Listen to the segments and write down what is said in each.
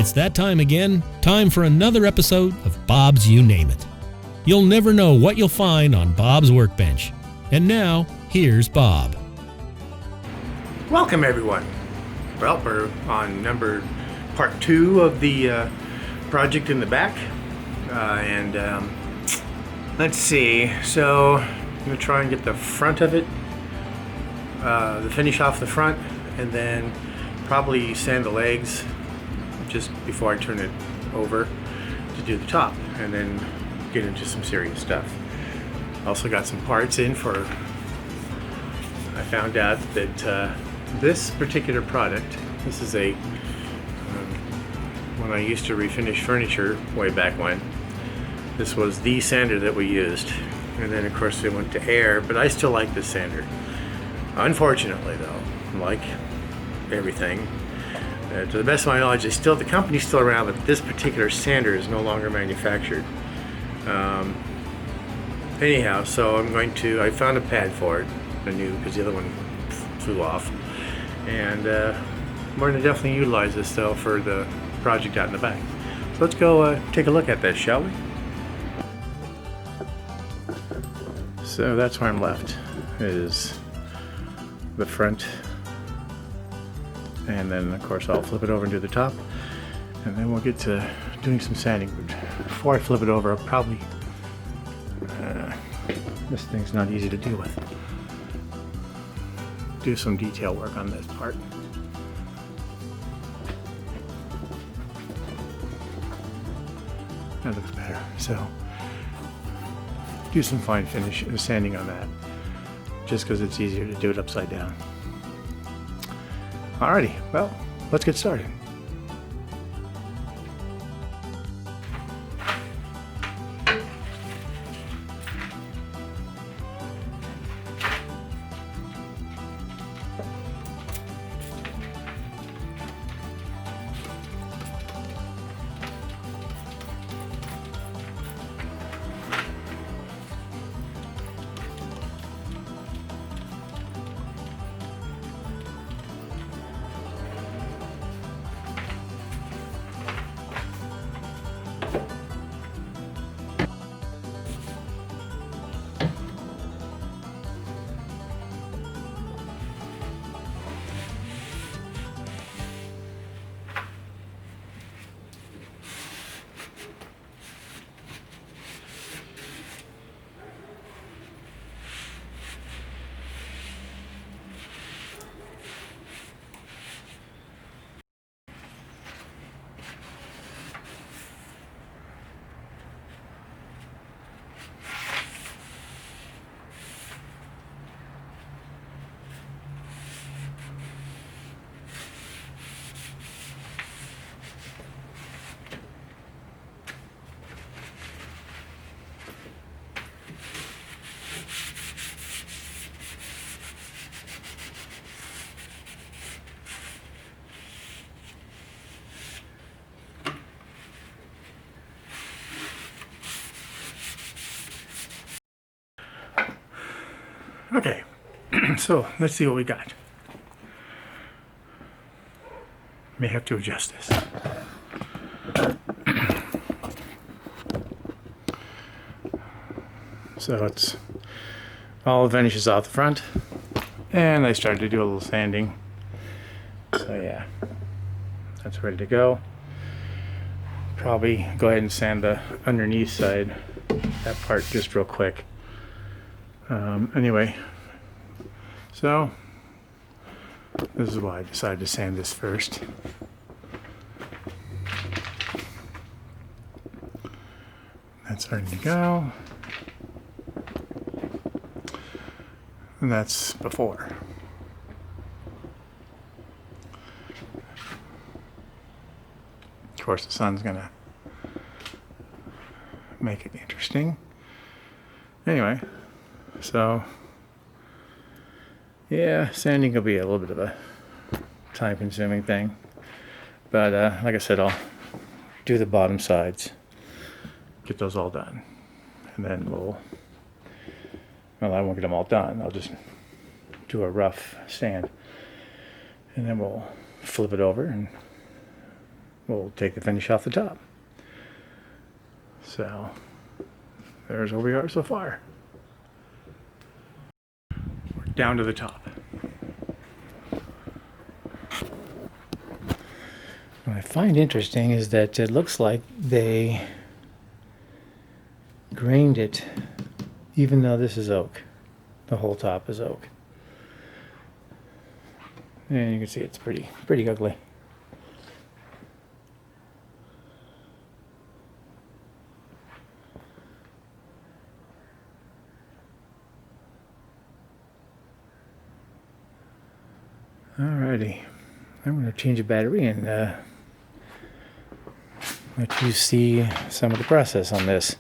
It's that time again, time for another episode of Bob's You Name It. You'll never know what you'll find on Bob's workbench. And now, here's Bob. Welcome everyone. Well, we're on part 2 of the project in the back. Let's see, so I'm going to try and get the front of it, the finish off the front, and then probably sand the legs just before I turn it over to do the top, and then get into some serious stuff. Also got some parts in for, I found out that this particular product, this is a, when I used to refinish furniture way back when, this was the sander that we used. And then of course it went to air, but I still like this sander. Unfortunately though, like everything, to the best of my knowledge, the company's still around, but this particular sander is no longer manufactured. Anyhow, so I found a pad for it, a new, because the other one flew off. And we're going to definitely utilize this though for the project out in the back. So let's go take a look at this, shall we? So that's where I'm left, is the front. And then of course I'll flip it over and do the top. And then we'll get to doing some sanding. But before I flip it over, I'll probably, this thing's not easy to deal with. Do some detail work on this part. That looks better. So do some fine finish sanding on that, just because it's easier to do it upside down. Alrighty, well, let's get started. Okay, so let's see what we got. May have to adjust this. So it's all the finishes off the front, and I started to do a little sanding. So yeah, that's ready to go. Probably go ahead and sand the underneath side, that part just real quick. Anyway, so this is why I decided to sand this first. That's starting to go. And that's before. Of course, the sun's gonna make it interesting. Anyway, so yeah, sanding will be a little bit of a time-consuming thing, but like I said, I'll do the bottom sides, get those all done, and then well, I won't get them all done. I'll just do a rough sand, and then we'll flip it over and we'll take the finish off the top. So there's where we are so far. We're down to the top. What I find interesting is that it looks like they grained it, even though this is oak. The whole top is oak. And you can see it's pretty ugly. Alrighty, I'm going to change the battery and let you see some of the process on this.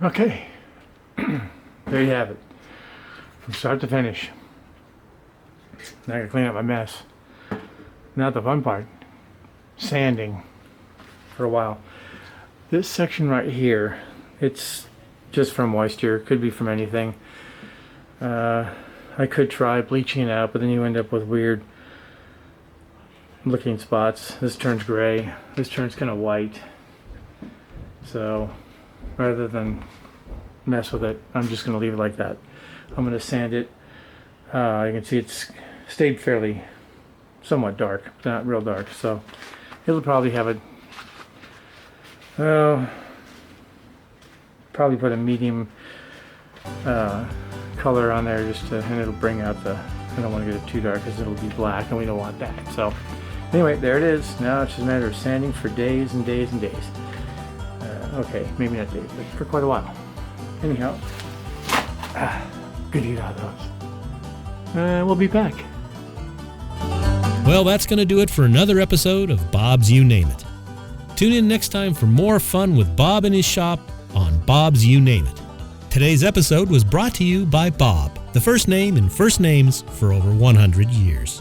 Okay, there you have it, from start to finish. Now I gotta clean up my mess. Now the fun part, sanding for a while. This section right here, it's just from moisture. Could be from anything. I could try bleaching it out, but then you end up with weird looking spots. This turns gray. This turns kind of white. So rather than mess with it, I'm just going to leave it like that. I'm going to sand it. You can see it's stayed fairly somewhat dark, but not real dark. So it'll probably have probably put a medium color on there and it'll bring out I don't want to get it too dark because it'll be black and we don't want that. So anyway, there it is. Now it's just a matter of sanding for days and days and days. Okay, maybe not days, but for quite a while. Anyhow, good eat out of those. We'll be back. Well, that's going to do it for another episode of Bob's You Name It. Tune in next time for more fun with Bob and his shop on Bob's You Name It. Today's episode was brought to you by Bob, the first name in First Names for over 100 years.